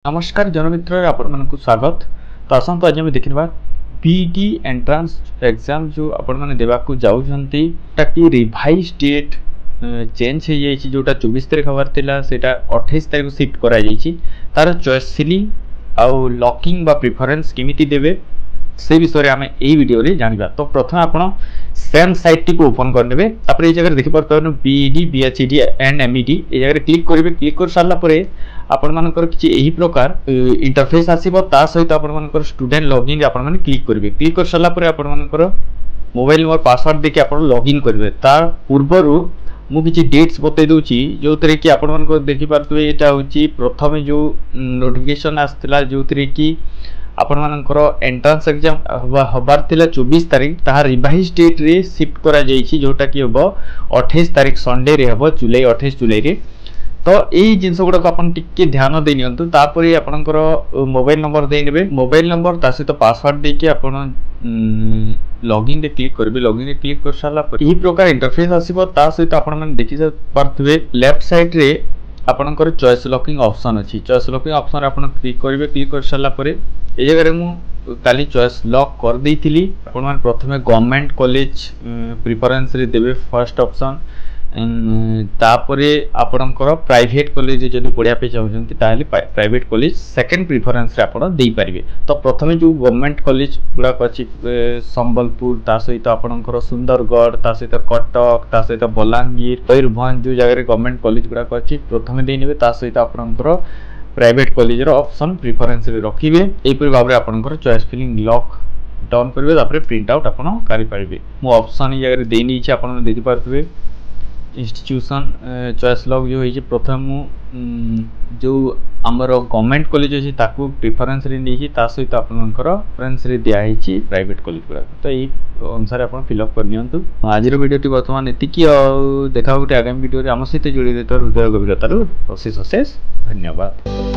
नमस्कार जनमित्र आपण स्वागत। तो आसतु आज आम देखा पीटी एंट्रांस एग्जाम जो आपण मैंने देवाक जाऊँगी ताकि रिवाइज डेट चेंज हो जाए जोटा 24 तारीख हबार थिला सेटा 28 तारीख शिफ्ट करा जाइछि। तार चॉइस सिलिंग आउ लॉकिंग बा प्रेफरेंस केमिति देबे से विषय आम यही वीडियो रे जानिबा। तो प्रथम आपण सेम साइट टी को ओपन कर नेबे। तापर ए जगह देखि परतन बीईडी बीएचईडी एंड एमईडी ए जगह क्लिक करिवे। क्लिक कर सारला परे आपण मानकर किछि एही प्रकार इंटरफेस आसीबो। ता सहित आपण मानकर स्टूडेंट लॉगिन आपण माने क्लिक करिवे। क्लिक कर सारला परे आपण मानकर मोबाइल नंबर पासवर्ड देके आपण लॉगिन करिवे। ता पूर्वरु मु किछि डेट्स बतै दउची जो तरे कि आपण मानकर देखि पारतबे। एटा होची प्रथमे जो नोटिफिकेशन आस्थिला जो तरे कि आपण मानकर एंट्रांस एग्जाम हबार थिला 24 तारीख ताहा रिवाइज डेट रे शिफ्ट करा जाइछि जोटा कि हबो 28 तारीख संडे रे हबो जुलाई 28 जुलाई रे। तो यही जिनस गुड़ाक अपन टिके ध्यान दे नियंतु। तापरे आपनकर मोबाइल नंबर दे नेबे। मोबाइल नंबर ता सहित पासवर्ड देके आपण लॉगिन रे क्लिक करबे। लॉगिन रे क्लिक कर साला पर ई प्रकार इंटरफेस आसीबो। ता सहित आपण मन देखि पारथबे लेफ्ट साइड रे आपनकर चॉइस लॉकिंग ऑप्शन अछि। चॉइस लॉकिंग ऑप्शन आपण क्लिक करबे। क्लिक कर साला परे ए जगह रे मु काली चॉइस लॉक कर देइथिली। आपण मन प्रथमे गवर्नमेंट कॉलेज प्रेफरेंस रे देबे फर्स्ट ऑप्शन। तापरे आपणकर प्राइवेट कॉलेज जदि पढ़िया पे चाहते ताहले प्राइवेट कॉलेज सेकंड प्रेफरेंस रे आपण देई पारिबे। तो प्रथमे जो गवर्नमेंट कॉलेज गुड़ाक अछि संबलपुर ता सहित आपणकर सुंदरगढ़ ता सहित कटक ता सहित बलांगीर मयूरभंज जो जगह गवर्नमेंट कॉलेज गुड़ाक अछि प्रथमे देई नेबे। ता सहित आपणकर प्राइवेट कॉलेज रो ऑप्शन प्रेफरेंस रे रखिबे। एई पर भाबरे आपणकर चॉइस फिलिंग लॉक डाउन करबे। तापरे प्रिंट आउट आपण करि पारिबे। मु ऑप्शन ई जगह देई नी छी आपण देखि पारथबे। इंस्टीट्यूशन चॉइस लॉक जो है प्रथम जो आमर गवर्नमेंट कॉलेज अच्छी ताकू प्रेफरेंस रे नहीं ता सहित आपनकर प्रेफरेंस रे दिया है प्राइवेट कॉलेज गुड़ा। तो यही अनुसार आप फिलअप कर नियंतु। आज वीडियोटी बर्तमान एतिकी देखा गोटे आगामी वीडियो आम सहित जोड़ी देता हृदय गभीरतार अशेष अशेष धन्यवाद।